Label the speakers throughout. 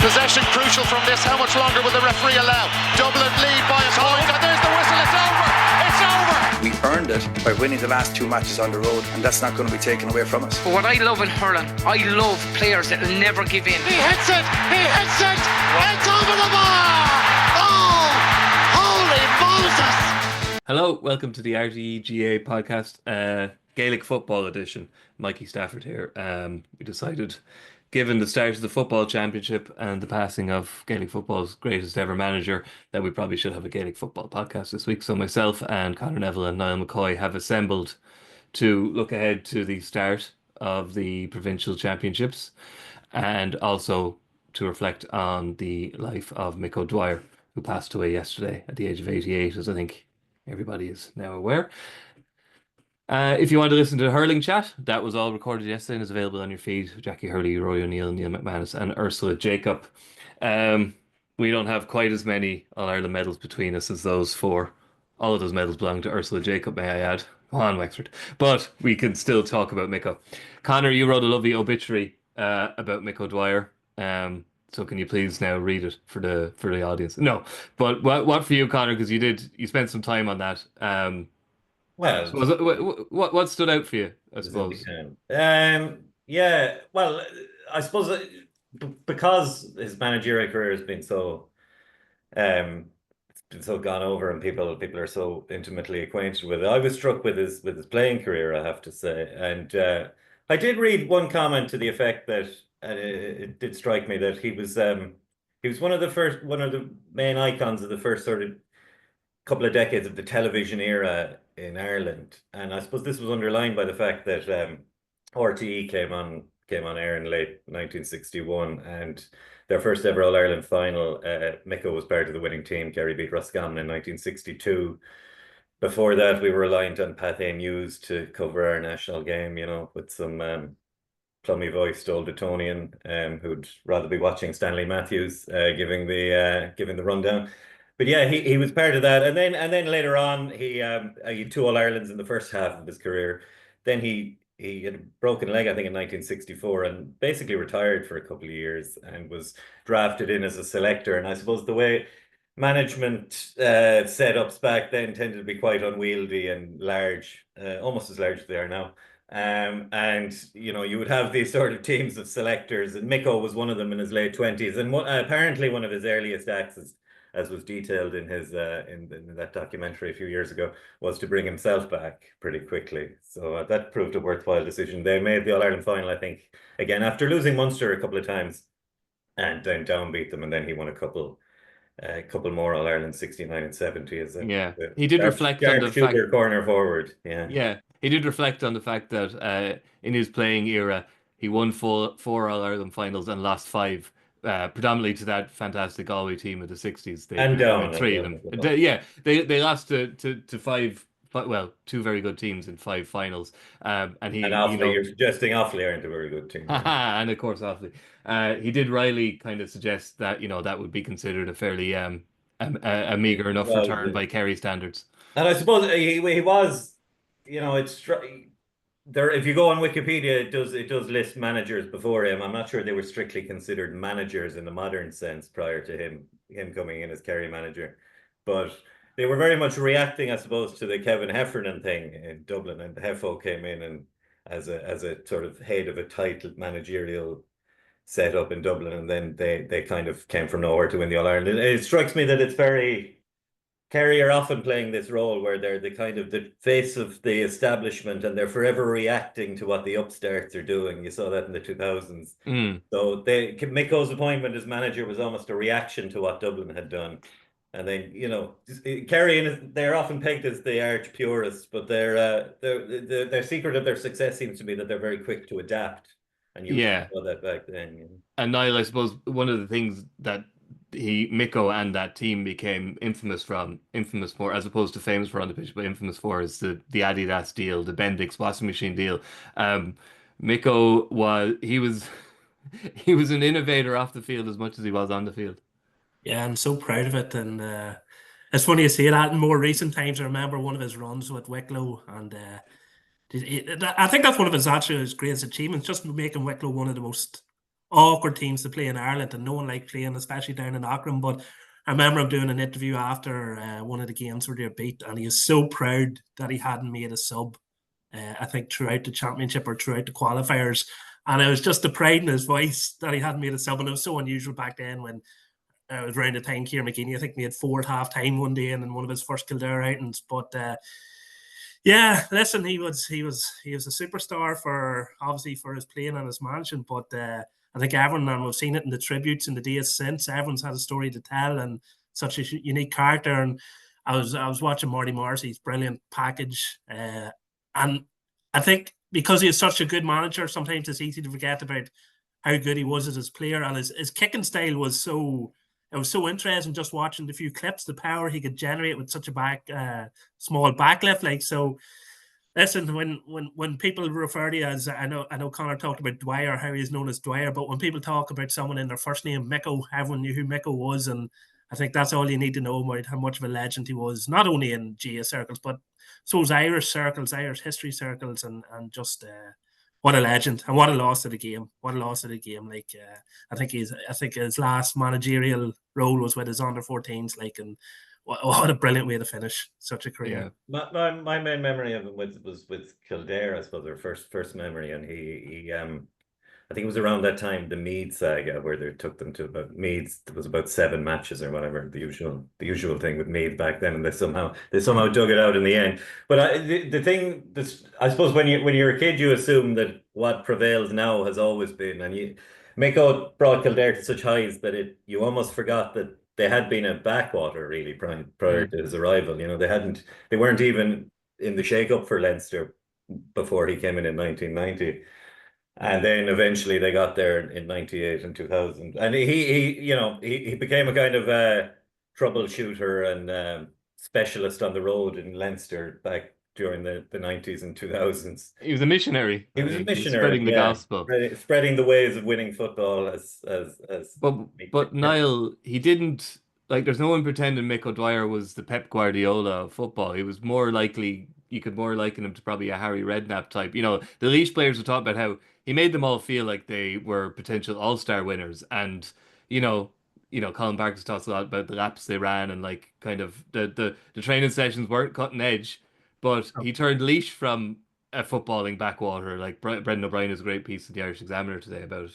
Speaker 1: Possession crucial from this. How much longer will the referee allow? Dublin lead by a point, and there's the whistle. It's over. It's over.
Speaker 2: We earned it by winning the last 2 matches on the road, and that's not going to be taken away from us.
Speaker 3: But what I love in hurling, I love players that will never give in.
Speaker 1: He hits it. He hits it. It's over the bar. Oh, holy Moses!
Speaker 4: Hello, welcome to the RTÉ GAA Podcast, Gaelic Football Edition. Mikey Stafford here. We decided, given the start of the football championship and the passing of Gaelic football's greatest ever manager, that we probably should have a Gaelic football podcast this week. So myself and Conor, Neville and Niall McCoy have assembled to look ahead to the start of the Provincial Championships and also to reflect on the life of Mick O'Dwyer, who passed away yesterday at the age of 88, as I think everybody is now aware. If you want to listen to the hurling chat, that was all recorded yesterday and is available on your feed. Jackie Hurley, Roy O'Neill, Neil McManus and Ursula Jacob. We don't have quite as many All-Ireland medals between us as those four. All of those medals belong to Ursula Jacob, may I add. Come on, Wexford. But we can still talk about Miko. Conor, you wrote a lovely obituary about Mick O'Dwyer. So can you please now read it for the audience? No, but what for you, Conor? Because you spent some time on that.
Speaker 5: Well,
Speaker 4: so what stood out for you, I suppose?
Speaker 5: Yeah, well, I suppose because his managerial career has been so gone over, and people are so intimately acquainted with it. I was struck with his playing career, I have to say, and I did read one comment to the effect that it did strike me that he was one of the main icons of the first sort of couple of decades of the television era in Ireland, and I suppose this was underlined by the fact that RTÉ came on air in late 1961, and their first ever All-Ireland final, Miko was part of the winning team. Kerry beat Roscommon in 1962. Before that, we were reliant on Pathé News to cover our national game, with some plummy voiced old Etonian who'd rather be watching Stanley Matthews giving the rundown. But yeah, he was part of that, and then later on he had 2 All-Irelands in the first half of his career. Then he had a broken leg, I think, in 1964, and basically retired for a couple of years and was drafted in as a selector. And I suppose the way management setups back then tended to be quite unwieldy and large, almost as large as they are now. And you would have these sort of teams of selectors, and Miko was one of them in his late 20s, and apparently one of his earliest acts, as was detailed in his in that documentary a few years ago, was to bring himself back pretty quickly. So that proved a worthwhile decision. They made the All-Ireland final, I think, again after losing Munster a couple of times, and then downbeat them, and then he won a couple more All-Ireland, 69 and 70 as
Speaker 4: he did reflect on the fact,
Speaker 5: corner forward.
Speaker 4: He did reflect on the fact that in his playing era he won four All-Ireland finals and lost 5. Predominantly to that fantastic Galway team of the 60s. They 3 of them. They lost to 5. Well, 2 very good teams in 5 finals. And
Speaker 5: you're suggesting Offaly aren't a very good team.
Speaker 4: And of course Offaly. He did wryly kind of suggest that that would be considered a fairly a meager enough return by Kerry standards.
Speaker 5: And I suppose he was, it's there. If you go on Wikipedia, it does list managers before him. I'm not sure they were strictly considered managers in the modern sense prior to him coming in as Kerry manager, but they were very much reacting, I suppose, to the Kevin Heffernan thing in Dublin, and Heffo came in and as a sort of head of a tight managerial setup in Dublin, and then they kind of came from nowhere to win the All-Ireland. It strikes me that it's very Kerry are often playing this role where they're the face of the establishment, and they're forever reacting to what the upstarts are doing. You saw that in the 2000s. So Miko's appointment as manager was almost a reaction to what Dublin had done. And then, Kerry, they're often pegged as the arch purists, but their secret of their success seems to be that they're very quick to adapt. And you saw that back then.
Speaker 4: And Niall, I suppose one of the things that Miko and that team became infamous for, as opposed to famous for on the pitch, but infamous for, is the Adidas deal, the Bendix washing machine deal. Miko was an innovator off the field as much as he was on the field.
Speaker 6: Yeah, I'm so proud of it, and it's funny to see that in more recent times. I remember one of his runs with Wicklow, and I think that's one of his greatest achievements, just making Wicklow one of the most awkward teams to play in Ireland, and no one liked playing, especially down in Auckland. But I remember him doing an interview after one of the games where they were beat, and he was so proud that he hadn't made a sub, I think, throughout the championship or throughout the qualifiers. And it was just the pride in his voice that he hadn't made a sub. And it was so unusual back then when it was around the time Kieran McGeeney, I think, made 4 at half time one day in one of his first Kildare outings. But yeah, listen, he was a superstar for his playing and his management. But I think everyone, and we've seen it in the tributes in the days since, everyone's had a story to tell and such a unique character. And I was watching Marty Morrissey's brilliant package, and I think because he is such a good manager, sometimes it's easy to forget about how good he was as his player, and his kicking style was so interesting. Just watching the few clips, the power he could generate with such a small backlift, like so. Listen, when people refer to you as, I know Conor talked about Dwire, how he's known as Dwire, but when people talk about someone in their first name, Micko, everyone knew who Micko was, and I think that's all you need to know about how much of a legend he was, not only in GA circles, but so was Irish circles, Irish history circles, and just what a legend and what a loss to the game. What a loss to the game. Like I think his last managerial role was with his under-14s, like, and what a brilliant way to finish such a career.
Speaker 5: Yeah. My main memory of him was with Kildare, I suppose, their first memory, and he I think it was around that time, the Meath saga, where they took them to about Meath. It was about 7 matches or whatever, the usual thing with Meath back then, and they somehow dug it out in the end. But the thing, I suppose, when you're a kid, you assume that what prevails now has always been, and Miko brought Kildare to such highs that you almost forgot that they had been a backwater really prior to his arrival. You know, they weren't even in the shake-up for Leinster before he came in 1990. And then eventually they got there in 98 and 2000. And he became a kind of troubleshooter and specialist on the road in Leinster back during the 90s and 2000s.
Speaker 4: He was a missionary.
Speaker 5: He was a missionary,
Speaker 4: spreading the gospel,
Speaker 5: spreading the ways of winning football as.
Speaker 4: But Niall, he didn't, like. There's no one pretending Mick O'Dwyer was the Pep Guardiola of football. He was more likely, you could more liken him to probably a Harry Redknapp type. You know, the Laois players were talking about how he made them all feel like they were potential all-star winners, and you know, Colin Parkes talks a lot about the laps they ran and like kind of the training sessions weren't cutting edge. But he turned Laois from a footballing backwater. Like Brendan O'Brien has a great piece in the Irish Examiner today about,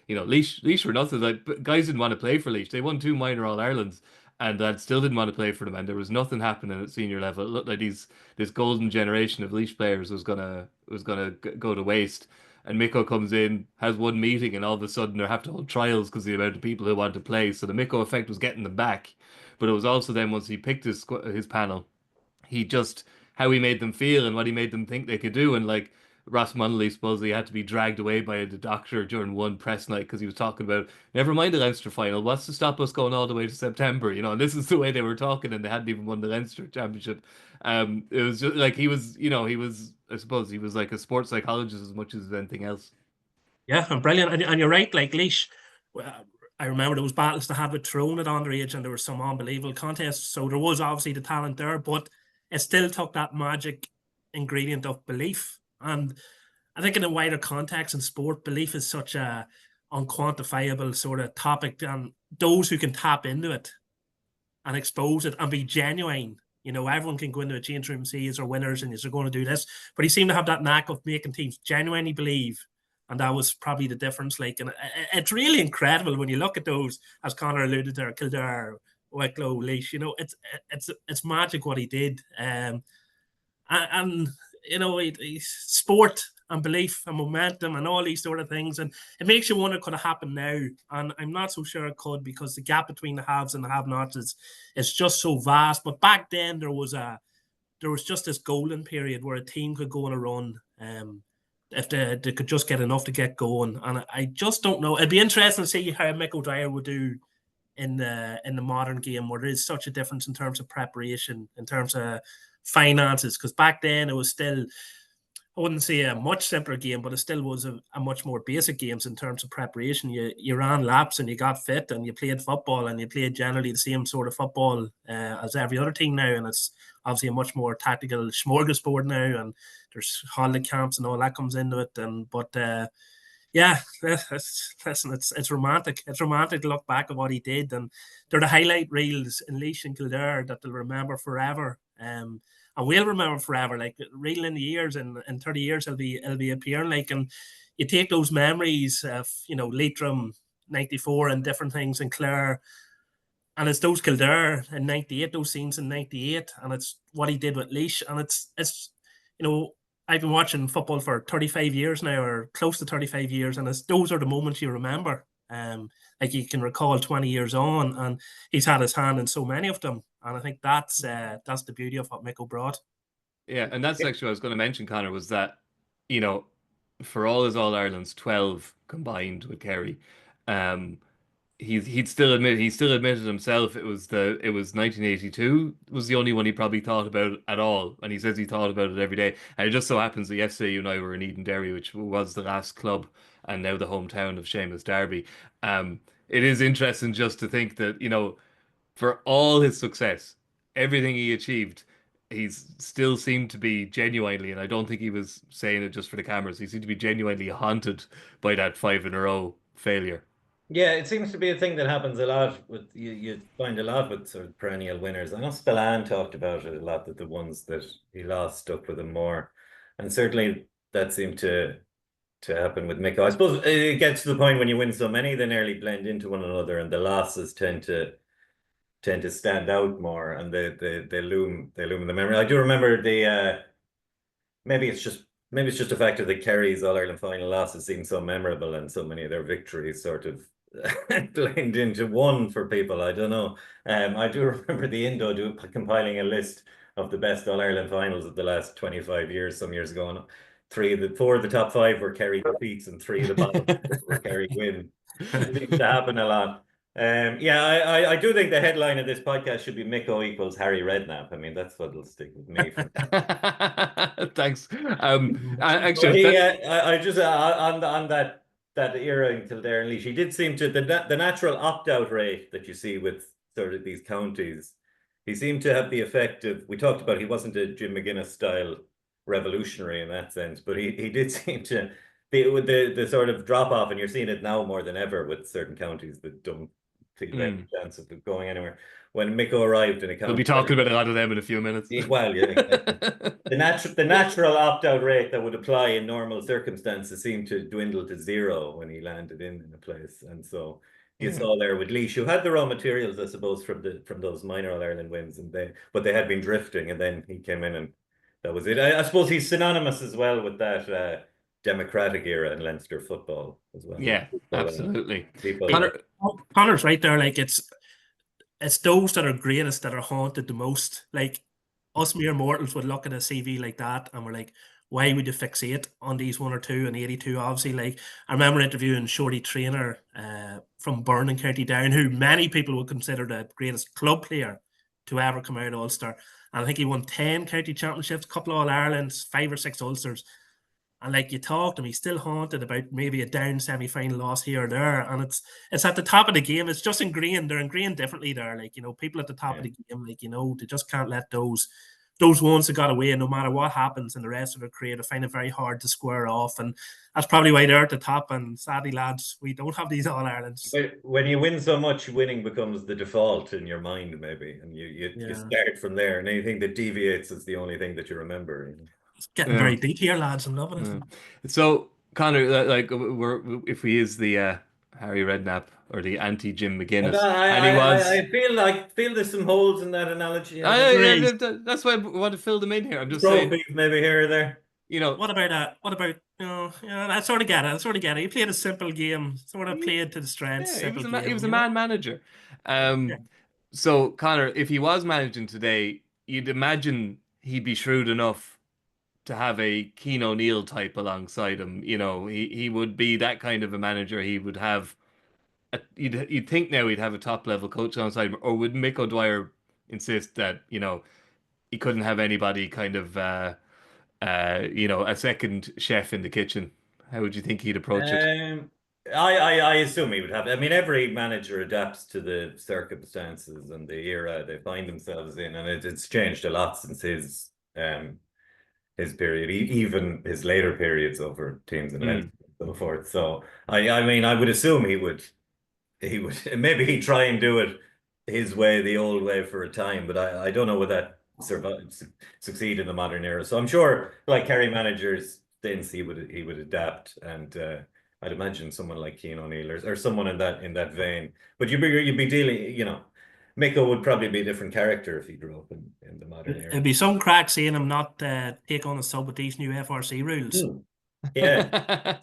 Speaker 4: Laois were nothing. Like, guys didn't want to play for Laois. They won 2 minor All-Irelands and that still didn't want to play for them. And there was nothing happening at senior level. It looked like this golden generation of Laois players was gonna go to waste. And Miko comes in, has one meeting, and all of a sudden they have to hold trials because of the amount of people who want to play. So the Miko effect was getting them back. But it was also then once he picked his panel, how he made them feel and what he made them think they could do. And like Ross Munnelly supposedly had to be dragged away by the doctor during one press night because he was talking about, never mind the Leinster final, what's to stop us going all the way to September? You know, and this is the way they were talking, and they hadn't even won the Leinster championship. It was just like I suppose he was like a sports psychologist as much as anything else.
Speaker 6: Yeah, and brilliant. And you're right, like Laois, I remember there was battles to have with Tyrone at underage, and there were some unbelievable contests. So there was obviously the talent there, but it still took that magic ingredient of belief. And I think in a wider context in sport, belief is such a unquantifiable sort of topic, and those who can tap into it and expose it and be genuine. You know, everyone can go into a change room and say you're winners and you're going to do this, but he seemed to have that knack of making teams genuinely believe, and that was probably the difference. Like, and it's really incredible when you look at those, as Conor alluded to, Kildare, Wicklow, Laois. You know, it's magic what he did, and you know, sport and belief and momentum and all these sort of things, and it makes you wonder could it happen now, and I'm not so sure it could, because the gap between the haves and the have-nots is just so vast. But back then there was just this golden period where a team could go on a run, if they could just get enough to get going. And I just don't know. It'd be interesting to see how Mick O'Dwyer would do in the modern game, where there is such a difference in terms of preparation, in terms of finances, because back then it was still, I wouldn't say a much simpler game, but it still was a much more basic games in terms of preparation. You ran laps and you got fit and you played football, and you played generally the same sort of football as every other team now, and it's obviously a much more tactical smorgasbord now, and there's holiday camps and all that comes into it. But Yeah, listen, it's romantic. It's romantic to look back at what he did, and they're the highlight reels in Laois and Kildare that they'll remember forever. And we'll remember forever. Like reel in the years, and in 30 years, it'll be appearing. Like, and you take those memories of Leitrim '94 and different things in Clare, and it's those Kildare in '98, those scenes in '98, and it's what he did with Laois, and it's I've been watching football for 35 years now, or close to 35 years, and those are the moments you remember. Like you can recall 20 years on, and he's had his hand in so many of them, and I think that's the beauty of what Miko brought.
Speaker 4: Yeah, and that's actually what I was going to mention, Conor, was that, for all his All Irelands, 12 combined with Kerry, he still admitted himself it was 1982 was the only one he probably thought about at all, and he says he thought about it every day. And it just so happens that yesterday you and I were in Eden Derry, which was the last club and now the hometown of Seamus Derby. It is interesting just to think that for all his success, everything he achieved, he's still seemed to be genuinely, and I don't think he was saying it just for the cameras, he seemed to be genuinely haunted by that 5 in a row failure.
Speaker 5: Yeah, it seems to be a thing that happens a lot with you find a lot with sort of perennial winners. I know Spillane talked about it a lot, that the ones that he lost stuck with him more. And certainly that seemed to happen with Miko. I suppose it gets to the point when you win so many, they nearly blend into one another, and the losses tend to stand out more, and they loom in the memory. I do remember maybe it's just the fact that the Kerry's All-Ireland final losses seem so memorable, and so many of their victories sort of blend into one for people. I don't know. I do remember the Indo compiling a list of the best All-Ireland finals of the last 25 years, some years ago. And 4 of the top 5 were Kerry defeats, and 3 of the bottom were Kerry wins. It seems to happen a lot. I do think the headline of this podcast should be Miko equals Harry Redknapp. I mean, that's what'll stick with me.
Speaker 4: Thanks. Actually,
Speaker 5: I just on that era in Kildare and Laois, he did seem to the natural opt-out rate that you see with sort of these counties. He seemed to have the effect of, we talked about, he wasn't a Jim McGuinness style revolutionary in that sense, but he did seem to with the sort of drop off, and you're seeing it now more than ever with certain counties that don't take any chance of going anywhere. When Miko arrived in a county,
Speaker 4: we'll be talking about a lot of them in a few minutes.
Speaker 5: Well, yeah, the natural opt-out rate that would apply in normal circumstances seemed to dwindle to 0 when he landed in a place, and so you saw there with Laois, who had the raw materials, I suppose, from those minor All-Ireland wins, but they had been drifting, and then he came in, and that was it. I suppose he's synonymous as well with that democratic era in Leinster football as well.
Speaker 4: Yeah, absolutely.
Speaker 6: Conor's right there. Like it's those that are greatest that are haunted the most. Like us mere mortals would look at a CV like that and we're like, why would you fixate on these 1 or 2 and 82? Obviously, like I remember interviewing Shorty Trainer from Burn in County Down, who many people would consider the greatest club player to ever come out of Ulster. And I think he won 10 county championships, a couple of All-Irelands, 5 or 6 Ulsters. And like you talk to him, he's still haunted about maybe a down semi-final loss here or there. And it's at the top of the game. It's just ingrained. They're ingrained differently there. Like, people at the top of the game, like, they just can't let those ones that got away, no matter what happens, and the rest of their career, to find it very hard to square off. And that's probably why they're at the top. And sadly, lads, we don't have these All-Irelands.
Speaker 5: When you win so much, winning becomes the default in your mind, maybe. And you start from there. And anything that deviates is the only thing that you remember.
Speaker 6: It's getting very deep here, lads. I'm loving
Speaker 4: it. So, Conor, like, if we use the Harry Redknapp or the anti-Jim McGuinness,
Speaker 5: I feel there's some holes in that analogy.
Speaker 4: That's why I want to fill them in here. I'm just saying,
Speaker 5: maybe here or there.
Speaker 6: What about that? What about I sort of get it. He played a simple game, sort of played to the strengths.
Speaker 4: He was a man manager. So, Conor, if he was managing today, you'd imagine he'd be shrewd enough to have a Keane O'Neill type alongside him. He would be that kind of a manager. He would have you'd think now he'd have a top level coach alongside him, or would Mick O'Dwyer insist that he couldn't have anybody kind of a second chef in the kitchen? How would you think he'd approach it?
Speaker 5: I assume he would have. I mean, every manager adapts to the circumstances and the era they find themselves in, and it's changed a lot since his period, even his later periods over teams in Leinster. so forth. So I mean, I would assume he would maybe he'd try and do it his way, the old way, for a time, but I don't know would that succeed in the modern era. So I'm sure, like Kerry managers since, he would adapt, and I'd imagine someone like Cian O'Neill or someone in that vein. But you'd be dealing, Miko would probably be a different character if he grew up in the modern era.
Speaker 6: It'd be some crack seeing him not take on a sub with these new FRC rules.
Speaker 5: Yeah.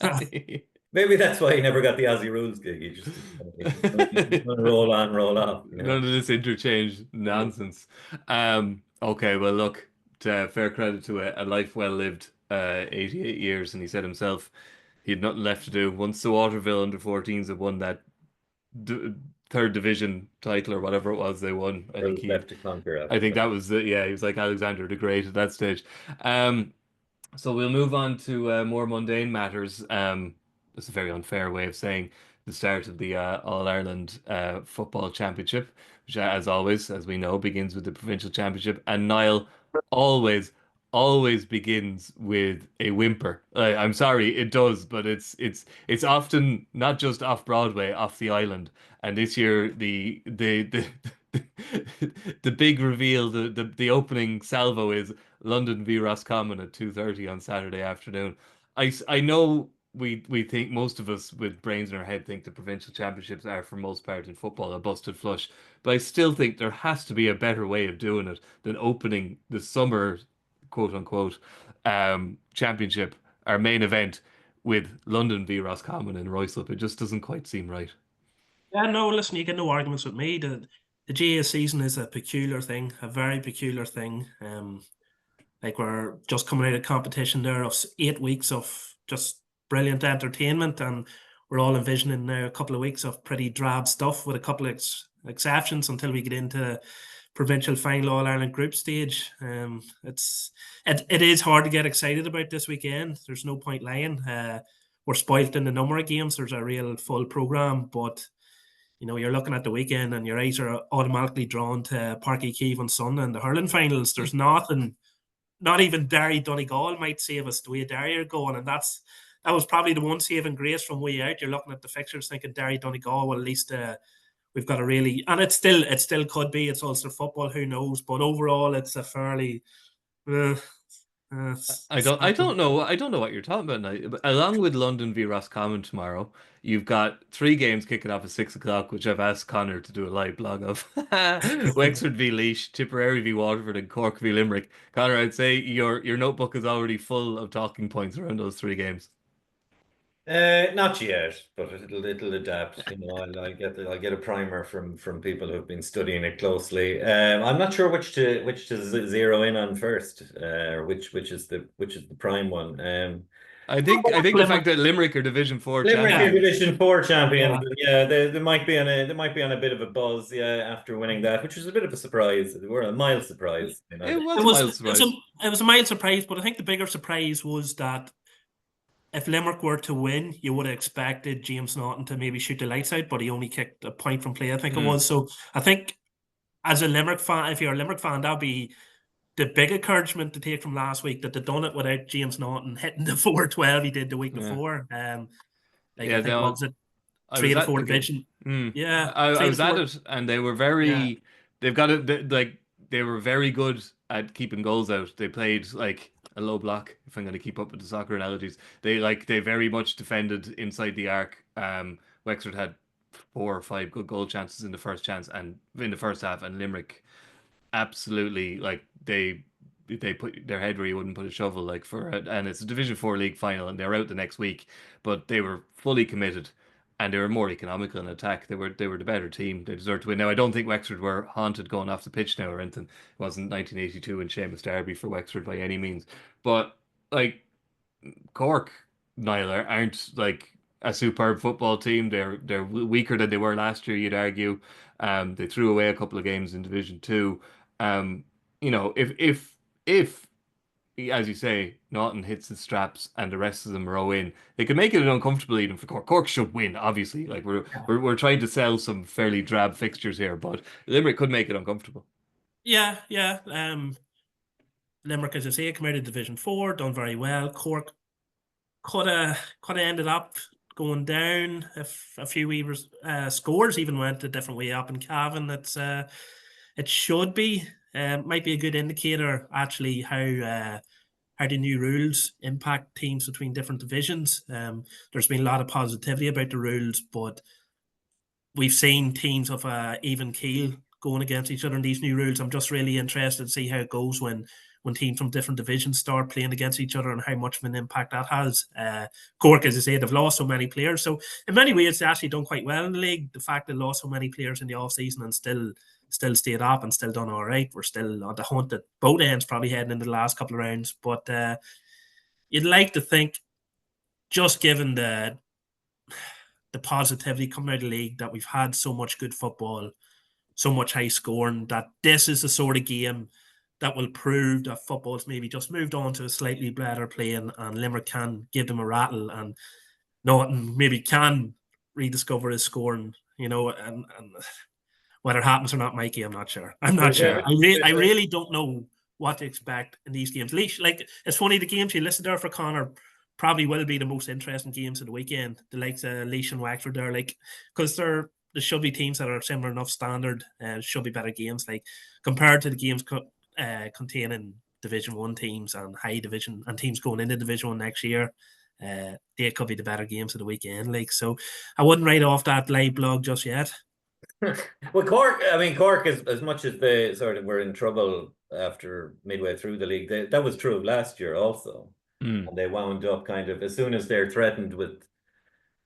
Speaker 5: Maybe that's why he never got the Aussie rules gig. He just roll on, roll off.
Speaker 4: None of this interchange nonsense. Okay, well, look, fair credit to a life well lived, 88 years, and he said himself he had nothing left to do. Once the Waterville under-14s had won that third division title or whatever it was they won, I think
Speaker 5: left to conquer.
Speaker 4: I think that was he was like Alexander the Great at that stage. So we'll move on to more mundane matters. It's a very unfair way of saying the start of the All-Ireland Football Championship, which, as always, as we know, begins with the Provincial Championship. And Niall always begins with a whimper. I'm sorry, it does, but it's often not just off Broadway, off the island. And this year, the the big reveal, the opening salvo is London v Roscommon at 2:30 on Saturday afternoon. I know we think, most of us with brains in our head think the provincial championships are, for most part in football, a busted flush. But I still think there has to be a better way of doing it than opening the summer, quote unquote, championship, our main event, with London v Roscommon and Royslip. It just doesn't quite seem right.
Speaker 6: Yeah, no, listen, you get no arguments with me. The GAA season is a peculiar thing, a very peculiar thing. Like, we're just coming out of competition there of 8 weeks of just brilliant entertainment, and we're all envisioning now a couple of weeks of pretty drab stuff, with a couple of exceptions until we get into provincial final All-Ireland group stage. It is hard to get excited about this weekend. There's no point lying. We're spoilt in the number of games. There's a real full programme, but you're looking at the weekend and your eyes are automatically drawn to Páirc Uí Chaoimh on Sunday and the hurling finals. There's nothing, not even Derry Donegal might save us the way Derry are going, and that was probably the one saving grace from way out. You're looking at the fixtures thinking Derry Donegal, well, at least we've got a really, and it still could be, it's Ulster football, who knows, but overall it's a fairly
Speaker 4: I don't know what you're talking about now. Along with London v Roscommon tomorrow, you've got 3 games kicking off at 6 o'clock, which I've asked Conor to do a live blog of. Wexford v Laois, Tipperary v Waterford, and Cork v Limerick. Conor, I'd say your notebook is already full of talking points around those 3 games.
Speaker 5: Not yet, but it'll adapt. I'll get a primer from people who've been studying it closely. I'm not sure which to zero in on first, or which is the prime one.
Speaker 4: I think the fact that Limerick are Division 4
Speaker 5: Limerick
Speaker 4: champions.
Speaker 5: are Division 4 champions. Yeah, they might be on a bit of a buzz. Yeah, after winning that, which was a bit of a surprise. They were a mild surprise.
Speaker 6: It was a mild surprise, but I think the bigger surprise was that if Limerick were to win, you would have expected James Naughton to maybe shoot the lights out, but he only kicked a point from play, I think it was. So I think, as a Limerick fan, if you're a Limerick fan, that'd be the big encouragement to take from last week, that they've done it without James Naughton hitting the 4-12 he did the week before. I think was it 3 to 4 division. Yeah,
Speaker 4: I was at it, and they were very. They've got it. They were very good at keeping goals out. They played like a low block, if I'm going to keep up with the soccer analogies. They very much defended inside the arc. Wexford had 4 or 5 good goal chances in the first half, and Limerick absolutely, they put their head where you wouldn't put a shovel, and it's a Division 4 league final, and they're out the next week, but they were fully committed, and they were more economical in attack. They were the better team. They deserved to win. Now, I don't think Wexford were haunted going off the pitch now or anything. It wasn't 1982 and Seamus Derby for Wexford by any means. But Cork, Niall, aren't a superb football team. They're weaker than they were last year, you'd argue. They threw away a couple of games in Division 2. If as you say, Naughton hits the straps and the rest of them row in, they could make it uncomfortable even for Cork. Cork should win, obviously. We're trying to sell some fairly drab fixtures here, but Limerick could make it uncomfortable.
Speaker 6: Yeah. Limerick, as I say, come out of Division 4, done very well. Cork, could have ended up going down if a few scores even went a different way up in Cavan. It should be. Might be a good indicator actually how the new rules impact teams between different divisions. There's been a lot of positivity about the rules, but we've seen teams of a even keel going against each other in these new rules. I'm just really interested to see how it goes when teams from different divisions start playing against each other and how much of an impact that has. Cork, as I say, they've lost so many players. So in many ways, they actually done quite well in the league. The fact they lost so many players in the off-season and still stayed up and still done all right. We're still on the hunt at both ends, probably heading into the last couple of rounds. But you'd like to think, just given the positivity coming out of the league, that we've had so much good football, so much high scoring, that this is the sort of game that will prove that football's maybe just moved on to a slightly better playing, and Limerick can give them a rattle and Norton maybe can rediscover his scoring, and whether it happens or not, Mikey, I'm not sure. I'm not sure. I really don't know what to expect in these games. Like, it's funny, the games you listed there for Conor probably will be the most interesting games of the weekend. The likes of Laois and Wexford there, because there should be teams that are similar enough standard, should be better games. Like, compared to the games containing Division 1 teams and high division and teams going into Division 1 next year, they could be the better games of the weekend. So I wouldn't write off that live blog just yet.
Speaker 5: Well, Cork is, as much as they sort of were in trouble after midway through the league, that was true of last year also. And they wound up kind of, as soon as they're threatened with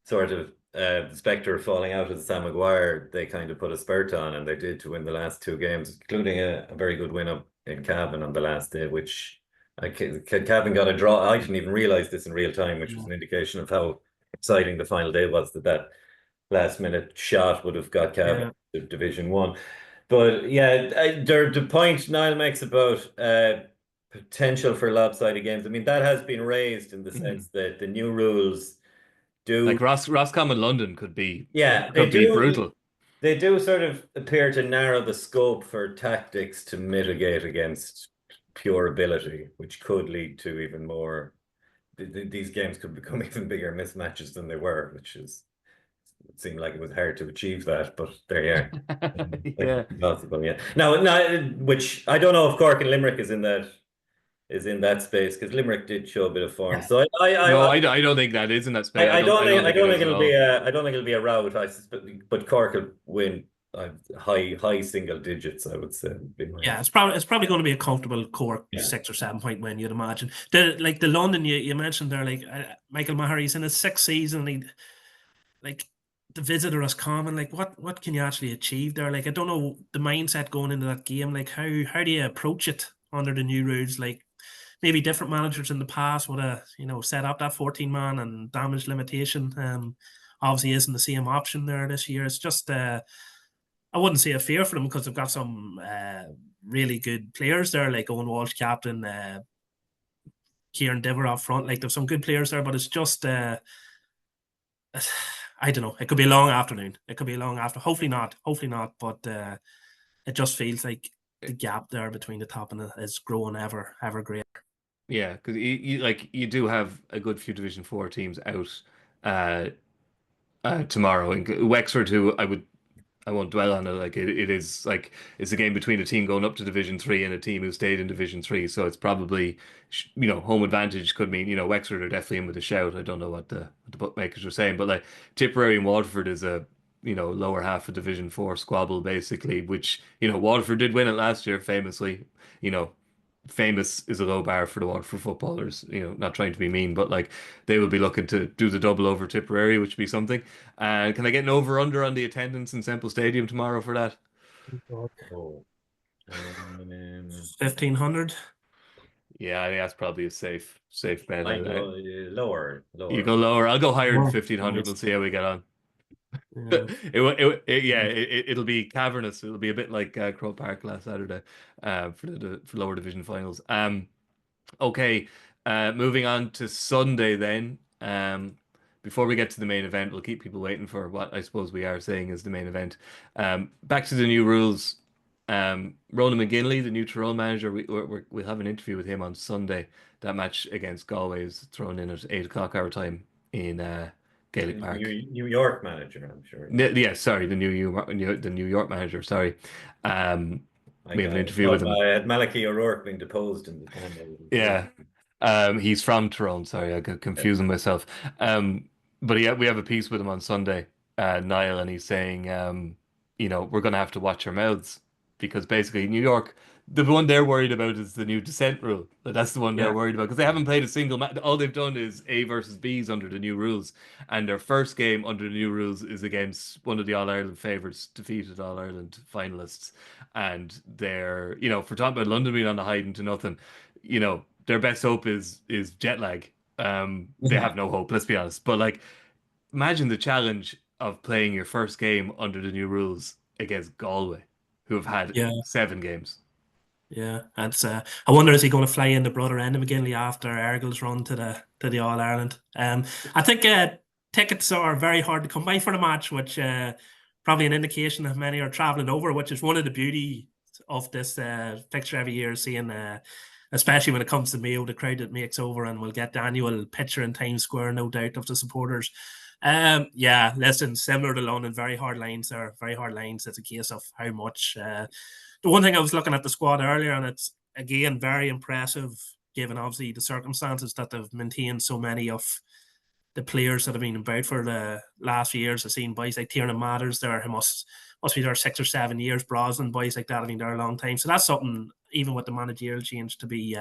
Speaker 5: sort of the spectre falling out of Sam Maguire, they kind of put a spurt on, and they did, to win the last 2 games, including a very good win up in Cavan on the last day, which Cavan got a draw. I didn't even realise this in real time, which was an indication of how exciting the final day was, that last minute shot would have got Cavan to Division 1. But yeah, the point Niall makes about potential for lopsided games, I mean, that has been raised in the sense that the new rules do,
Speaker 4: like Roscommon London could be brutal.
Speaker 5: They do sort of appear to narrow the scope for tactics to mitigate against pure ability, which could lead to even more. These games could become even bigger mismatches than they were, which is, it seemed like it was hard to achieve that, but there you are.
Speaker 4: Yeah,
Speaker 5: possible. Yeah. Now, which I don't know if Cork and Limerick is in that space, because Limerick did show a bit of form. So
Speaker 4: I don't think that is in that space.
Speaker 5: I don't think it'll be a rout. I suspect, but Cork will win high single digits, I would say.
Speaker 6: Yeah, it's probably going to be a comfortable Cork 6 or 7 point win, you'd imagine. The London you mentioned there, like Michael Maher, he's in his 6th season. The visitor is common. Like, what can you actually achieve there? Like, I don't know the mindset going into that game. Like, how do you approach it under the new rules? Like, maybe different managers in the past would have, set up that 14-man and damage limitation. Obviously isn't the same option there this year. It's just I wouldn't say a fear for them, because they've got some really good players there, like Owen Walsh captain, Kieran Diver up front. Like, there's some good players there, but it's just I don't know. It could be a long afternoon. Hopefully not. But it just feels like the gap there between the top and is growing ever greater.
Speaker 4: Yeah, because you do have a good few Division 4 teams out tomorrow. And Wexford, who I won't dwell on it. Like, it is like, it's a game between a team going up to Division 3 and a team who stayed in Division 3. So it's probably, home advantage could mean, Wexford are definitely in with a shout. I don't know what the bookmakers are saying, but like Tipperary and Waterford is a, lower half of Division 4 squabble, basically, which, Waterford did win it last year famously. Famous is a low bar for the Waterford footballers, not trying to be mean, but like, they will be looking to do the double over Tipperary, which would be something. And can I get an over under on the attendance in Semple Stadium tomorrow for that?
Speaker 6: 1,500.
Speaker 4: Yeah, I think that's probably a safe bet.
Speaker 5: I go lower.
Speaker 4: You go lower. I'll go higher than 1,500. We'll see how we get on. Yeah. It'll be cavernous. It'll be a bit like Crow Park last Saturday for lower division finals. Okay, moving on to Sunday then. Before we get to the main event, we'll keep people waiting for what I suppose we are saying is the main event. Back to the new rules. Ronan McGinley, the new Tyrone manager, we'll have an interview with him on Sunday. That match against Galway is thrown in at 8 o'clock our time in Gaelic Park.
Speaker 5: New York manager, I'm sure.
Speaker 4: Yeah, sorry, the New York manager. Sorry, we have an interview with him.
Speaker 5: Had Malachy O'Rourke been deposed in the time?
Speaker 4: Yeah, he's from Tyrone. Sorry, I got confusing myself. But yeah, we have a piece with him on Sunday, Niall, and he's saying, we're going to have to watch our mouths because basically New York, the one they're worried about is the new descent rule. That's the one they're worried about because they haven't played a single match. All they've done is A versus Bs under the new rules, and their first game under the new rules is against one of the All-Ireland favourites, defeated All-Ireland finalists, and they're, for talking about London being on the hiding to nothing, their best hope is jet lag. They have no hope, let's be honest. But imagine the challenge of playing your first game under the new rules against Galway, who have had 7 games.
Speaker 6: Yeah, that's. I wonder, is he going to fly in the brother end of McGinley after Argyll's run to the All Ireland? I think tickets are very hard to come by for the match, which probably an indication that many are travelling over, which is one of the beauty of this fixture every year, seeing. Especially when it comes to Mayo, the crowd that makes over, and we'll get the annual picture in Times Square, no doubt, of the supporters. Listen, similar to London, very hard lines there, very hard lines. It's a case of how much. The one thing I was looking at the squad earlier, and it's again very impressive, given obviously the circumstances that they've maintained so many of the players that have been about for the last few years. I've seen boys like Tiernan Matters there, who must be there 6 or 7 years. Brosnan, boys like that have been there a long time. So that's something, even with the managerial change, to be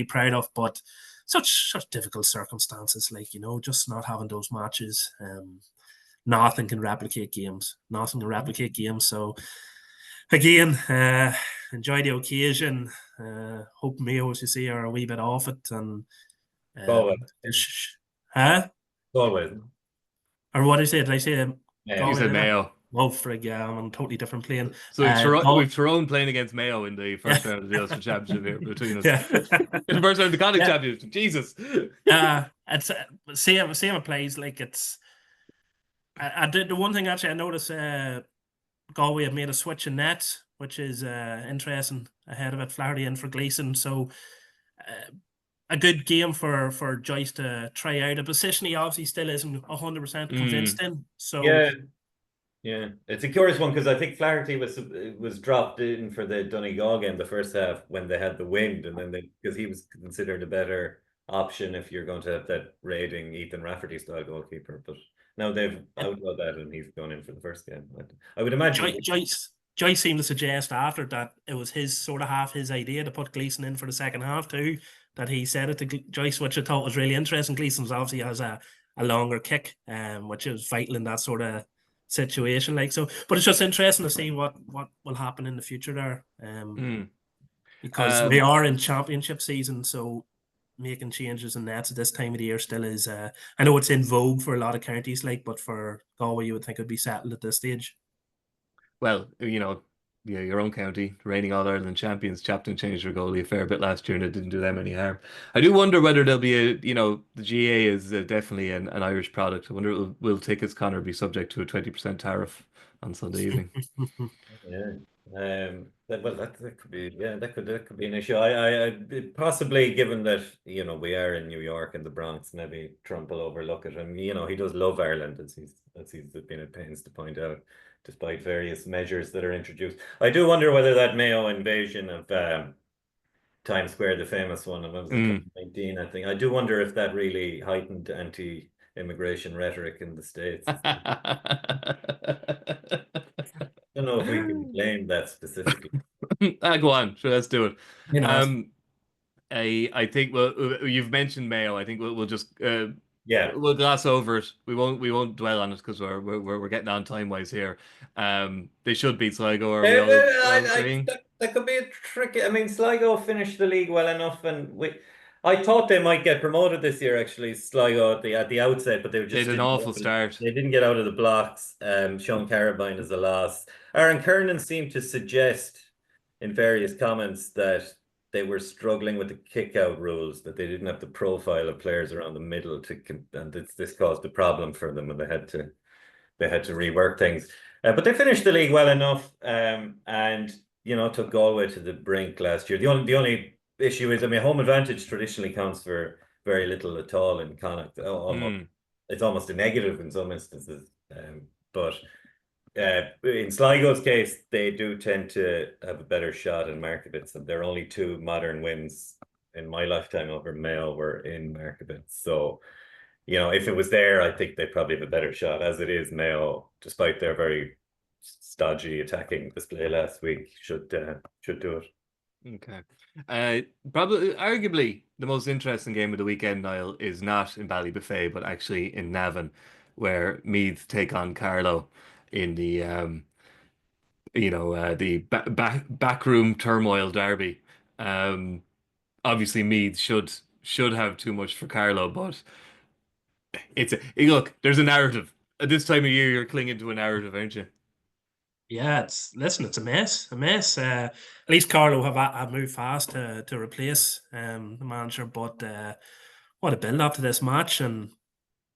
Speaker 6: proud of. But such difficult circumstances, just not having those matches. Nothing can replicate games. So again, enjoy the occasion. Hope Mayo, as you see, are a wee bit off it. And
Speaker 5: Always.
Speaker 6: Or what did I say? Did I say?
Speaker 4: You said Mayo.
Speaker 6: Oh, frig, yeah, I'm on a totally different plane.
Speaker 4: So we've Tyrone playing against Mayo in the first round of the Ulster Championship here between us. In the first round of the Connacht Championship. Jesus.
Speaker 6: It's same applies. It's. I did the one thing actually I noticed. Galway have made a switch in net, which is interesting. Ahead of it, Flaherty in for Gleeson. So. A good game for Joyce to try out a position he obviously still isn't 100% convinced in. So
Speaker 5: yeah, it's a curious one because I think Flaherty was dropped in for the Donegal game the first half when they had the wind, and then because he was considered a better option if you're going to have that raiding Ethan Rafferty style goalkeeper. But now they've outlawed that, and he's gone in for the first game. I would imagine
Speaker 6: Joyce seemed to suggest after that it was his idea to put Gleeson in for the second half too. That he said it to Joyce, which I thought was really interesting. Gleeson's obviously has a longer kick, which is vital in that sort of situation. But it's just interesting to see what will happen in the future there. Because we are in championship season, so making changes in nets at this time of the year still is. I know it's in vogue for a lot of counties, but for Galway, you would think it would be settled at this stage.
Speaker 4: Well, your own county, reigning All-Ireland champions, Chapton changed their goalie a fair bit last year and it didn't do them any harm. I do wonder whether there'll be the GA is definitely an Irish product. I wonder will tickets, Conor, be subject to a 20% tariff on Sunday evening?
Speaker 5: That could be that could be an issue. I possibly, given that we are in New York and the Bronx, maybe Trump will overlook it, and he does love Ireland, as he's been at pains to point out, despite various measures that are introduced. I do wonder whether that Mayo invasion of Times Square, the famous one of 2019, I think. I do wonder if that really heightened anti-immigration rhetoric in the States. I don't know if we can blame that specifically.
Speaker 4: Go on, sure, let's do it. I think you've mentioned Mayo. I think we'll just we'll gloss over it. We won't dwell on it because we're getting on time wise here. They should beat Sligo. Are we all agreeing?
Speaker 5: That could be a tricky. I mean, Sligo finished the league well enough, and I thought they might get promoted this year. Actually, Sligo at the outset, but they
Speaker 4: had an awful start.
Speaker 5: They didn't get out of the blocks. Sean Carabine is a loss. Aaron Kernan seemed to suggest in various comments that they were struggling with the kick-out rules, that they didn't have the profile of players around the middle and this caused a problem for them, and they had to rework things. But they finished the league well enough, and took Galway to the brink last year. The only issue is, I mean, home advantage traditionally counts for very little at all in Connacht. It's almost a negative in some instances. But in Sligo's case, they do tend to have a better shot in Marketbits, and their only 2 modern wins in my lifetime over Mayo were in Marketbits. So, if it was there, I think they probably have a better shot. As it is, Mayo, despite their very stodgy attacking display last week, should do it.
Speaker 4: Okay. Probably, arguably, the most interesting game of the weekend, Niall, is not in Ballybofey, but actually in Navan, where Meath take on Carlow in the backroom turmoil derby. Obviously Meath should have too much for Carlow, but look, there's a narrative. At this time of year, you're clinging to a narrative, aren't you?
Speaker 6: Yeah, it's a mess. At least Carlow have moved fast to replace the manager, but what a build up to this match, and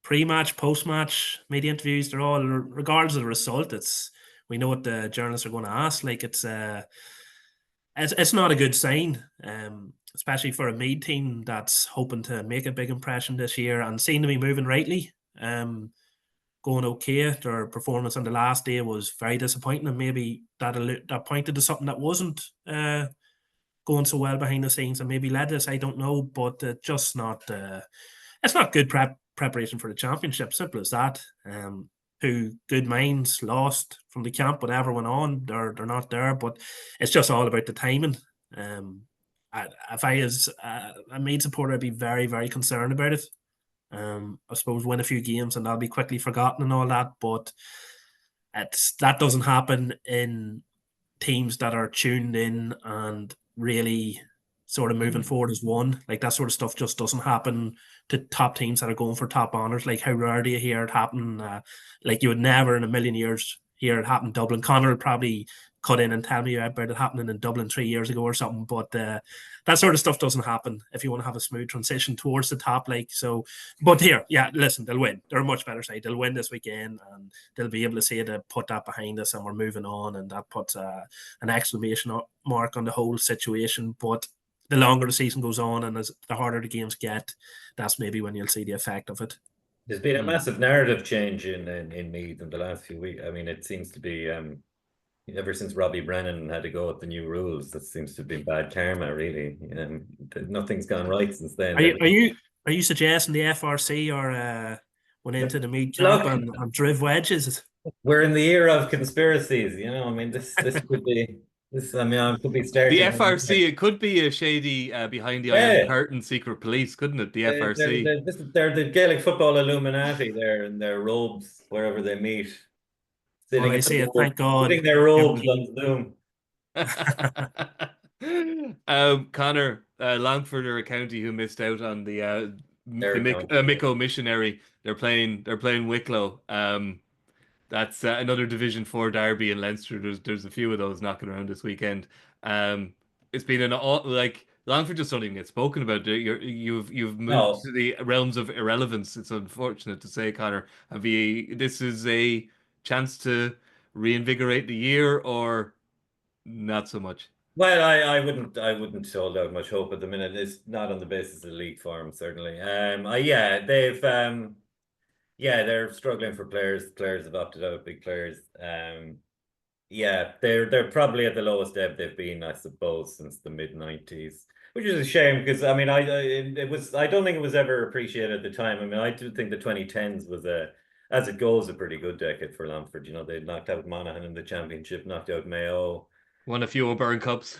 Speaker 6: pre-match, post-match, media interviews, they're all, regardless of the result, we know what the journalists are going to ask. Like, it's not a good sign, especially for a Meath team that's hoping to make a big impression this year and seem to be moving rightly. Going okay. Their performance on the last day was very disappointing, and maybe that pointed to something that wasn't going so well behind the scenes, and maybe led this. I don't know, but just not. It's not good preparation for the championship. Simple as that. Who good minds lost from the camp, whatever went on, they're not there. But it's just all about the timing. If I was a Meath supporter, I'd be very, very concerned about it. I suppose win a few games and that'll be quickly forgotten and all that, but that doesn't happen in teams that are tuned in and really sort of moving forward as one. Like, that sort of stuff just doesn't happen to top teams that are going for top honours. Like, how rare do you hear it happen? Like, you would never in a million years hear it happen in Dublin. Conor would probably cut in and tell me about it happening in Dublin 3 years ago or something, but that sort of stuff doesn't happen if you want to have a smooth transition towards the top. Like, so, but here, yeah, listen, they'll win. They're a much better side. They'll win this weekend, and they'll be able to say to put that behind us and we're moving on, and that puts an exclamation mark on the whole situation. But the longer the season goes on and as the harder the games get, that's maybe when you'll see the effect of it.
Speaker 5: There's been a massive narrative change in Meath in the last few weeks. I mean, it seems to be ever since Robbie Brennan had to go with the new rules, that seems to have been bad karma, really. Nothing's gone right since then.
Speaker 6: Are you suggesting the FRC or went into the Meath camp and driv wedges?
Speaker 5: We're in the era of conspiracies, I mean, this could be. I could be starting.
Speaker 4: The FRC, it could be a shady behind the iron curtain secret police, couldn't it? The FRC.
Speaker 5: They're the Gaelic football Illuminati there in their robes wherever they meet.
Speaker 6: Thank God.
Speaker 5: Putting their robes on
Speaker 4: Zoom. Conor, Longford are a county who missed out on the Micko missionary. They're playing Wicklow. That's another Division 4 derby in Leinster. There's a few of those knocking around this weekend. It's been Longford just don't even get spoken about. You've moved to the realms of irrelevance. It's unfortunate to say, Conor. This is a chance to reinvigorate the year, or not so much?
Speaker 5: Well, I wouldn't hold out much hope at the minute. It's not on the basis of league form, certainly. They're struggling for players. Players have opted out, big players. They're probably at the lowest ebb they've been, I suppose, since the mid-90s, which is a shame because I mean, I don't think it was ever appreciated at the time. I mean, I do think the 2010s was as it goes, a pretty good decade for Longford. They knocked out Monaghan in the championship, knocked out Mayo,
Speaker 4: won a few O'Byrne Cups.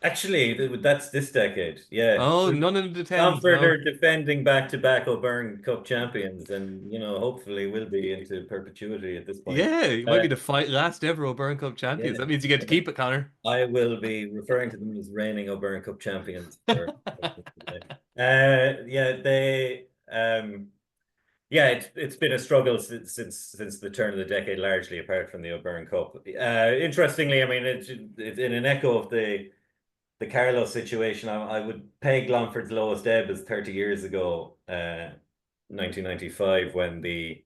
Speaker 5: Actually, that's this decade. Yeah.
Speaker 4: Oh, none of the 10s.
Speaker 5: Longford are defending back-to-back O'Byrne Cup champions, and hopefully will be into perpetuity at this point.
Speaker 4: Yeah, you might be the last ever O'Byrne Cup champions. That means you get to keep it, Conor.
Speaker 5: I will be referring to them as reigning O'Byrne Cup champions. It's been a struggle since the turn of the decade, largely apart from the O'Byrne Cup. Interestingly, I mean, it's in an echo of the Carlow situation. I would peg Longford's lowest ebb as 30 years ago, 1995, when the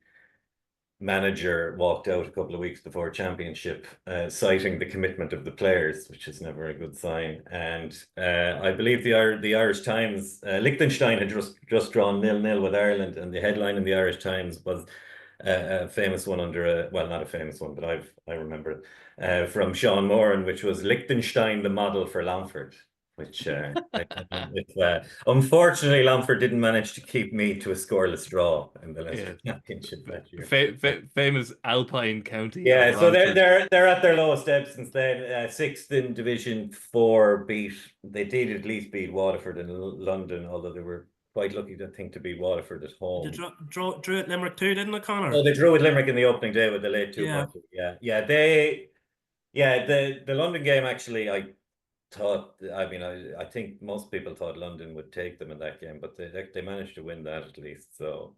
Speaker 5: manager walked out a couple of weeks before championship, citing the commitment of the players, which is never a good sign. And I believe the Irish Times, Liechtenstein had just drawn 0-0 with Ireland, and the headline in the Irish Times was a famous one not a famous one, but I remember it, from Sean Moran, which was Liechtenstein the model for Longford. Which unfortunately Longford didn't manage to keep Meath to a scoreless draw in the Leinster Championship that year.
Speaker 4: Famous Alpine county.
Speaker 5: Yeah, so they're at their lowest ebb since then. Sixth in Division 4, they did at least beat Waterford in London, although they were quite lucky, I think, to beat Waterford at home.
Speaker 6: They drew at Limerick too, didn't they, Conor?
Speaker 5: Oh, they drew with Limerick in the opening day with the late 2
Speaker 6: Yeah.
Speaker 5: The London game, actually, I think most people thought London would take them in that game, but they managed to win that at least. So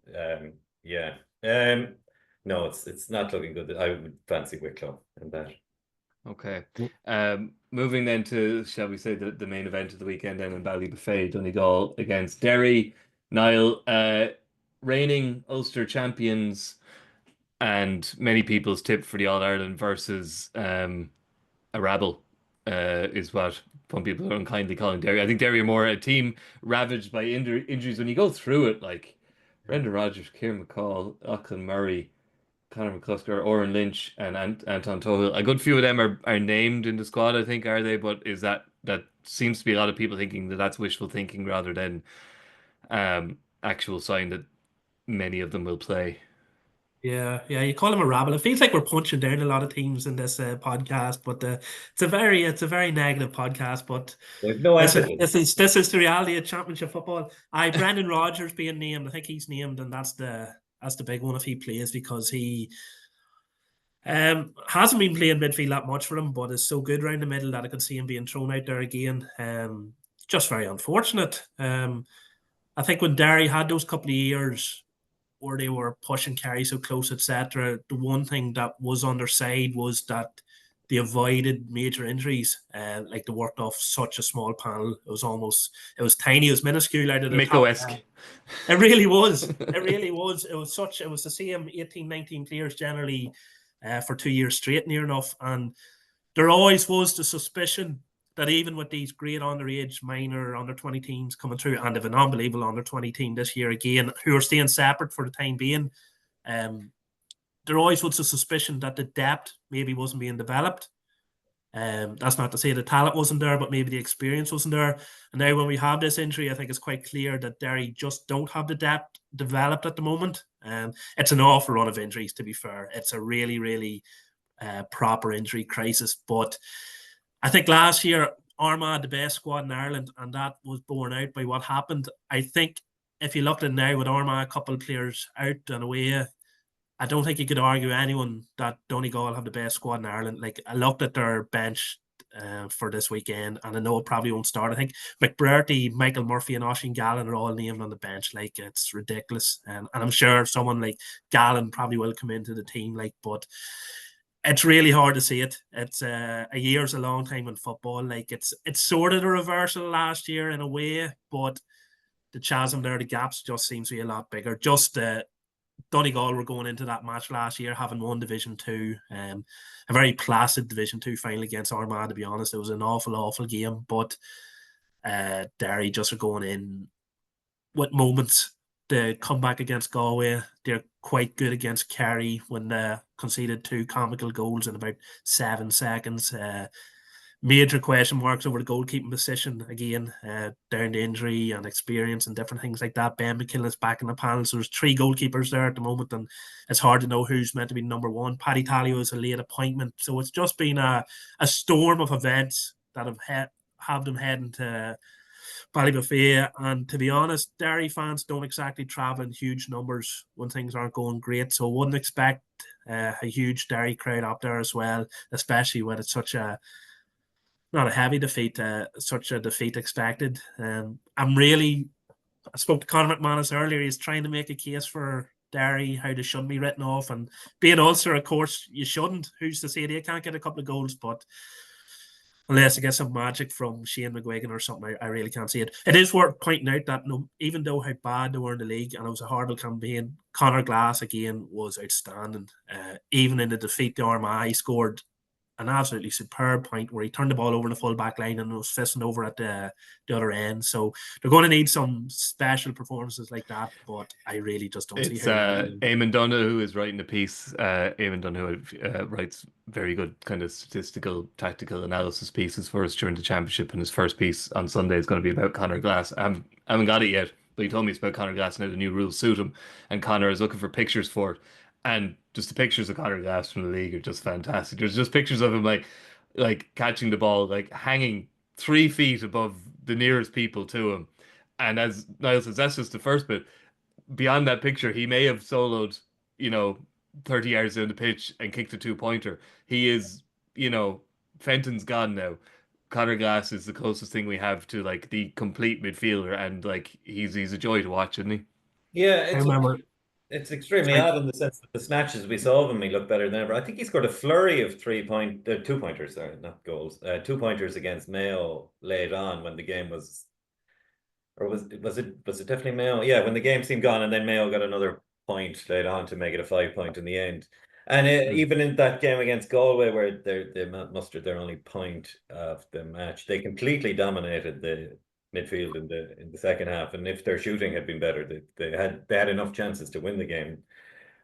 Speaker 5: no, it's not looking good. I would fancy Wicklow in that.
Speaker 4: Okay. Moving then to, shall we say, the main event of the weekend then in Ballybofey, Donegal against Derry. Niall, reigning Ulster champions, and many people's tip for the All-Ireland versus a rabble. Is what some people are unkindly calling Derry. I think Derry are more a team ravaged by injuries. When you go through it, like Brendan Rodgers, Kieran McCall, Auckland Murray, Conor McClusker, Oren Lynch, and Anton Tohill. A good few of them are named in the squad, I think, are they? But is that seems to be a lot of people thinking that's wishful thinking rather than actual sign that many of them will play.
Speaker 6: Yeah, you call them a rabble. It feels like we're punching down a lot of teams in this podcast, but it's a very negative podcast. But this is the reality of Championship football. Brendan Rodgers being named, I think he's named, and that's the big one if he plays, because he hasn't been playing midfield that much for him, but is so good around the middle that I could see him being thrown out there again. Just very unfortunate. I think when Derry had those couple of years where they were pushing Kerry so close, etc., the one thing that was on their side was that they avoided major injuries. Like they worked off such a small panel. It was tiny, it was minuscule out of the
Speaker 4: Micko-esque.
Speaker 6: It really was. It really was. It was the same 18, 19 players generally for 2 years straight, near enough. And there always was the suspicion that even with these great underage minor under 20 teams coming through, and of an unbelievable under 20 team this year again, who are staying separate for the time being, there always was a suspicion that the depth maybe wasn't being developed. That's not to say the talent wasn't there, but maybe the experience wasn't there. And now when we have this injury, I think it's quite clear that Derry just don't have the depth developed at the moment. It's an awful run of injuries, to be fair. It's a really, really proper injury crisis. But I think last year Armagh had the best squad in Ireland, and that was borne out by what happened. I think if you looked at now with Armagh, a couple of players out and away, I don't think you could argue anyone that Donegal have the best squad in Ireland. Like, I looked at their bench for this weekend, and I know it probably won't start. I think McBurty, Michael Murphy, and Oisín Gallen are all named on the bench. Like, it's ridiculous. And I'm sure someone like Gallen probably will come into the team. Like, but it's really hard to see it. It's a year's a long time in football. Like, it's sort of the reversal last year in a way, but the chasm there, the gaps just seems to be a lot bigger. Just Donegal were going into that match last year having won Division 2, a very placid Division 2 final against Armagh, to be honest. It was an awful game, but Derry just are going in with moments. The comeback against Galway, they're quite good against Kerry when they conceded 2 comical goals in about 7 seconds. Major question marks over the goalkeeping position again, down to injury and experience and different things like that. Ben McKillen's back in the panel, so there's 3 goalkeepers there at the moment, and it's hard to know who's meant to be number 1. Paddy Talio is a late appointment, so it's just been a storm of events that have them heading to Ballybofey. And to be honest, Derry fans don't exactly travel in huge numbers when things aren't going great, so I wouldn't expect a huge Derry crowd up there as well, especially when it's such a not a heavy defeat, such a defeat expected. I spoke to Conor McManus earlier. He's trying to make a case for Derry, how they shouldn't be written off. And being Ulster, of course, you shouldn't. Who's to say they can't get a couple of goals? But unless I get some magic from Shane McGuigan or something, I really can't see it. It is worth pointing out that even though how bad they were in the league and it was a horrible campaign, Conor Glass again was outstanding. Even in the defeat to Armagh, he scored an absolutely superb point where he turned the ball over in the full back line and was fisting over at the other end. So they're going to need some special performances like that, but I really just don't see
Speaker 4: It's
Speaker 6: how.
Speaker 4: Eamon Donoghue who is writing a piece. Eamon Donoghue writes very good kind of statistical, tactical analysis pieces for us during the championship, and his first piece on Sunday is going to be about Conor Glass. I haven't got it yet, but he told me it's about Conor Glass and how the new rules suit him, and Conor is looking for pictures for it. And just the pictures of Conor Glass from the league are just fantastic. There's just pictures of him like catching the ball, like hanging 3 feet above the nearest people to him. And as Niall says, that's just the first bit. Beyond that picture, he may have soloed, 30 yards down the pitch and kicked a 2-pointer. He is, Fenton's gone now. Conor Glass is the closest thing we have to like the complete midfielder, and like he's a joy to watch, isn't he?
Speaker 5: Yeah,
Speaker 6: I remember.
Speaker 5: it's extremely odd in the sense that the snatches we saw of him, he looked better than ever. I think he scored a flurry of 2-pointers, sorry, not goals, 2-pointers against Mayo late on when the game was, or was it definitely Mayo? Yeah, when the game seemed gone, and then Mayo got another point late on to make it a 5-point in the end. And even in that game against Galway, where they mustered their only point of the match, they completely dominated the midfield in the second half. And if their shooting had been better, they had enough chances to win the game.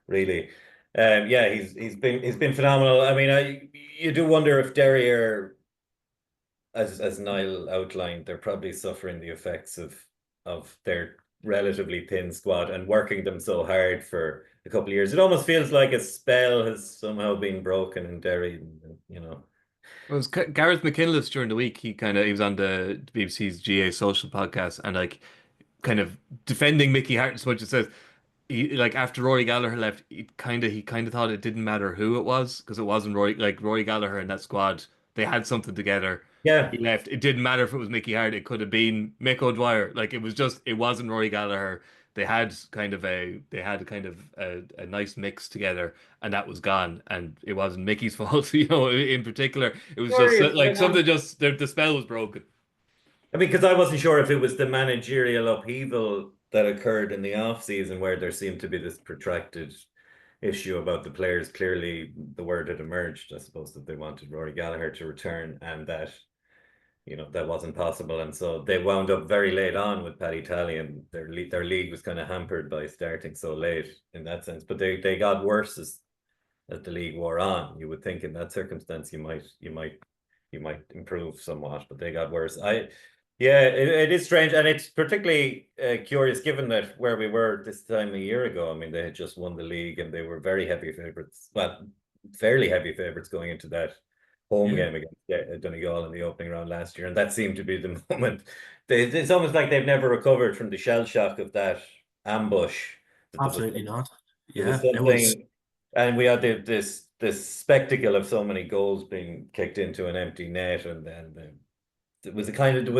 Speaker 5: Really, yeah, he's been phenomenal. I mean, you do wonder if Derry are, as Niall outlined, they're probably suffering the effects of their relatively thin squad and working them so hard for a couple of years. It almost feels like a spell has somehow been broken in Derry,
Speaker 4: It was Gareth McKinless during the week. He was on the BBC's GA social podcast and like kind of defending Mickey Hart as much as says he like after Rory Gallagher left, he kind of thought it didn't matter who it was because it wasn't Rory Gallagher and that squad. They had something together.
Speaker 5: Yeah.
Speaker 4: He left. It didn't matter if it was Mickey Hart. It could have been Mick O'Dwyer. Like it wasn't Rory Gallagher. They had kind of a nice mix together, and that was gone. And it wasn't Mickey's fault, in particular. It was just like something just the spell was broken.
Speaker 5: I mean, because I wasn't sure if it was the managerial upheaval that occurred in the off season where there seemed to be this protracted issue about the players. Clearly, the word had emerged, I suppose, that they wanted Rory Gallagher to return, and that that wasn't possible, and so they wound up very late on with Paddy Talley, and their league was kind of hampered by starting so late in that sense. But they got worse as the league wore on. You would think in that circumstance you might improve somewhat, but they got worse. It is strange, and it's particularly curious given that where we were this time a year ago. I mean, they had just won the league and they were very heavy favourites. Well, fairly heavy favourites going into that home game against Donegal in the opening round last year, and that seemed to be the moment. It's almost like they've never recovered from the shell shock of that ambush.
Speaker 6: Absolutely not.
Speaker 5: Yeah, it was, and we had this spectacle of so many goals being kicked into an empty net, and then there was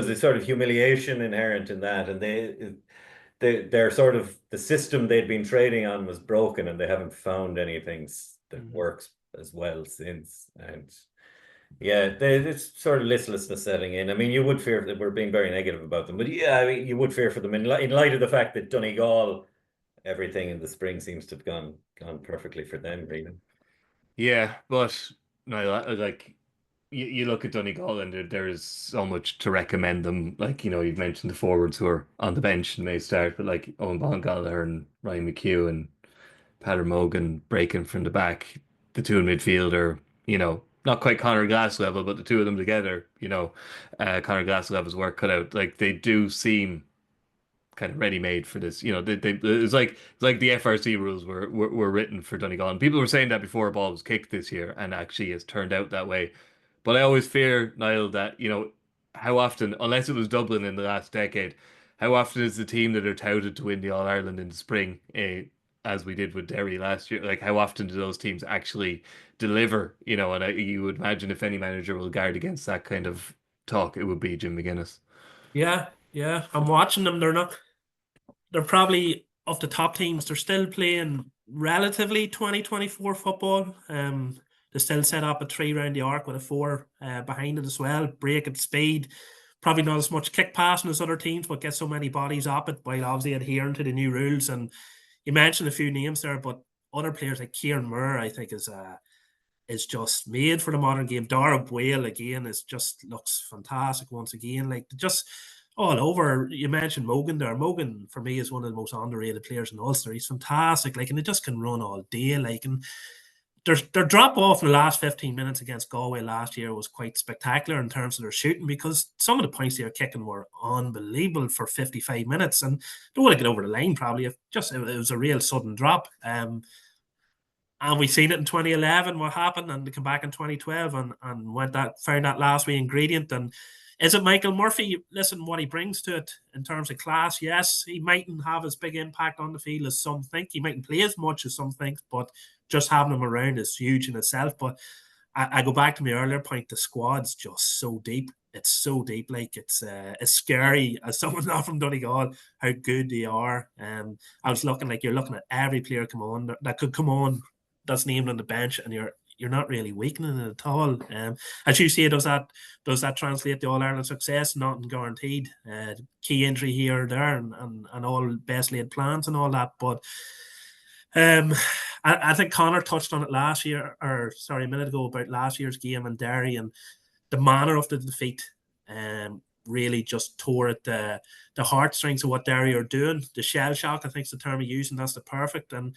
Speaker 5: a sort of humiliation inherent in that, and they're sort of the system they'd been trading on was broken, and they haven't found anything that works as well since. And yeah, it's sort of listlessness setting in. I mean, you would fear that we're being very negative about them, but yeah, I mean, you would fear for them in light of the fact that Donegal, everything in the spring seems to have gone perfectly for them, really.
Speaker 4: Yeah, but no, like you look at Donegal and there is so much to recommend them. Like you've mentioned the forwards who are on the bench and may start, but like Owen Bongaller and Ryan McHugh and Peadar Mogan breaking from the back, the two in midfield are not quite Conor Glass level, but the two of them together, Conor Glass level's work cut out. Like they do seem kind of ready-made for this. It's like the FRC rules were written for Donegal. And people were saying that before a ball was kicked this year, and actually it's turned out that way. But I always fear, Niall, that how often, unless it was Dublin in the last decade, how often is the team that are touted to win the All Ireland in the spring, as we did with Derry last year? Like how often do those teams actually deliver? And you would imagine if any manager will guard against that kind of talk, it would be Jim McGuinness.
Speaker 6: Yeah, I'm watching them. They're probably of the top teams. They're still playing relatively 2024 football. They still set up a 3 round the arc with a 4 behind it as well. Break at speed. Probably not as much kick passing as other teams, but get so many bodies up it while obviously adhering to the new rules. And you mentioned a few names there, but other players like Kieran Moore, I think, is just made for the modern game. Dara Boyle again looks fantastic once again. Like just all over. You mentioned Mogan there. Mogan for me is one of the most underrated players in Ulster. He's fantastic. Like, and he just can run all day. Like, and their drop off in the last 15 minutes against Galway last year was quite spectacular in terms of their shooting, because some of the points they were kicking were unbelievable for 55 minutes, and don't want to get over the line probably. If just it was a real sudden drop. And we seen it in 2011 what happened, and they come back in 2012 and found that last wee ingredient. And is it Michael Murphy? Listen, what he brings to it in terms of class, yes, he mightn't have as big impact on the field as some think. He mightn't play as much as some think, but just having him around is huge in itself. But I go back to my earlier point, the squad's just so deep. It's so deep, like it's scary as someone not from Donegal how good they are. I was looking, like, you're looking at every player come on that could come on that's named on the bench, and you're not really weakening it at all. As you say, does that translate to All Ireland success? Not guaranteed. Key injury here or there, and all best laid plans and all that. But I think Conor touched on it a minute ago, about last year's game in Derry, and the manner of the defeat really just tore at the heartstrings of what Derry are doing. The shell shock, I think, is the term you use, and that's the perfect. And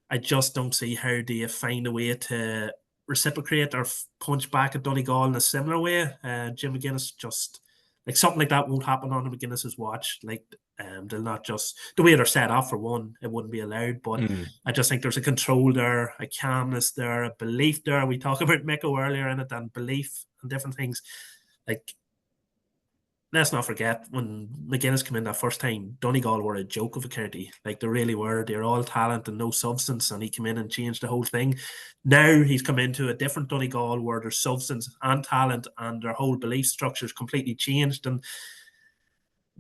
Speaker 6: I just don't see how do you find a way to reciprocate or punch back at Donegal in a similar way. Jim McGuinness, just like something like that won't happen on McGuinness's watch. Like, they'll not just, the way they're set up, for one, it wouldn't be allowed. But I just think there's a control there, a calmness there, a belief there. We talk about Miko earlier in it, and belief and different things. Like, let's not forget, when McGuinness came in that first time, Donegal were a joke of a county. Like, they really were. They're all talent and no substance, and he came in and changed the whole thing. Now he's come into a different Donegal where there's substance and talent, and their whole belief structure is completely changed. And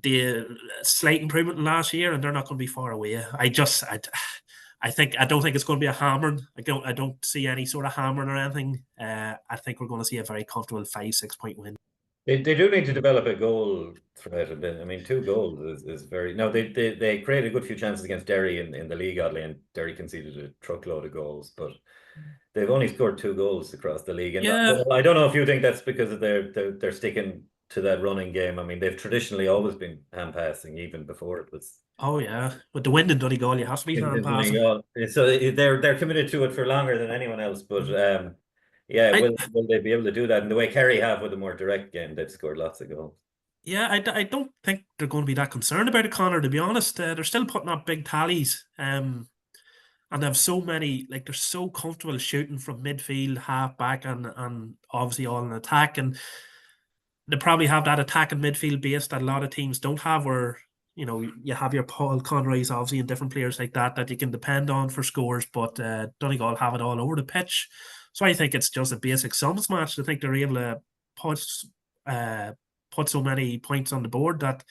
Speaker 6: the slight improvement in last year, and they're not going to be far away. I don't think it's going to be a hammering. I don't see any sort of hammering or anything. I think we're going to see a very comfortable 5-6 point win.
Speaker 5: They do need to develop a goal threat a bit. I mean, 2 goals is very... No, they created a good few chances against Derry in the league, oddly, and Derry conceded a truckload of goals, but they've only scored 2 goals across the league. And yeah. I don't know if you think that's because of they're sticking to that running game. I mean, they've traditionally always been hand passing, even before it was...
Speaker 6: Oh, yeah. With the wind in Donegal, you have to be hand passing.
Speaker 5: So they're committed to it for longer than anyone else, but... will they be able to do that? And the way Kerry have with a more direct game, they've scored lots of goals.
Speaker 6: Yeah, I don't think they're going to be that concerned about it, Conor, to be honest. They're still putting up big tallies. And they have so many, like, they're so comfortable shooting from midfield, half back, and obviously all in attack. And they probably have that attack and midfield base that a lot of teams don't have, where, you know, you have your Paul Conroys, obviously, and different players like that you can depend on for scores. But Donegal have it all over the pitch. So I think it's just a basic sums match. I think they're able to put so many points on the board that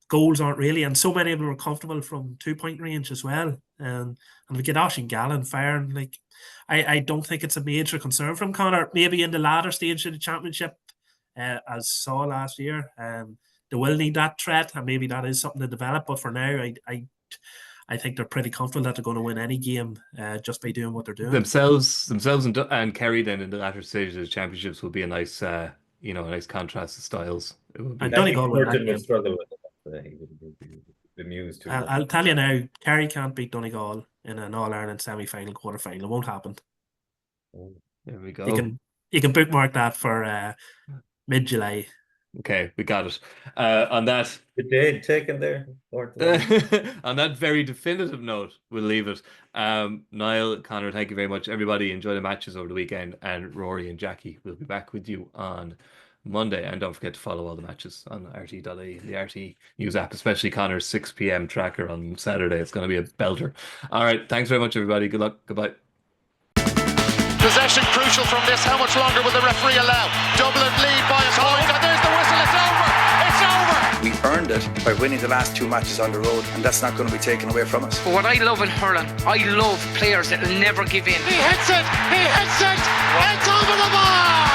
Speaker 6: goals aren't really, and so many of them are comfortable from 2-point range as well. And we get Oisín Gallen firing. Like, I don't think it's a major concern from Conor. Maybe in the latter stage of the championship, as saw last year, they will need that threat, and maybe that is something to develop. But for now, I think they're pretty confident that they're going to win any game just by doing what they're doing.
Speaker 4: Themselves and Kerry then in the latter stages of the championships will be a nice, a nice contrast of styles.
Speaker 6: And Donegal will struggle with it. I'll tell you now, Kerry can't beat Donegal in an All-Ireland semi-final, quarter-final. It won't happen.
Speaker 4: There we go.
Speaker 6: You can bookmark that for mid-July.
Speaker 4: Okay, we got it. On that,
Speaker 5: good day taken there.
Speaker 4: On that very definitive note, we'll leave it. Niall, Conor, thank you very much. Everybody, enjoy the matches over the weekend, and Rory and Jackie will be back with you on Monday. And don't forget to follow all the matches on RTÉ.ie, the RTÉ News app, especially Conor's 6 p.m. tracker on Saturday. It's going to be a belter. All right, thanks very much, everybody. Good luck. Goodbye.
Speaker 1: Possession crucial from this. How much longer will the referee allow? Dublin lead by a point, and there's the whistle. It's over. It's over.
Speaker 2: We earned it by winning the last 2 matches on the road, and that's not going to be taken away from us.
Speaker 3: But what I love in hurling, I love players that will never give in.
Speaker 1: He hits it! It's over the bar!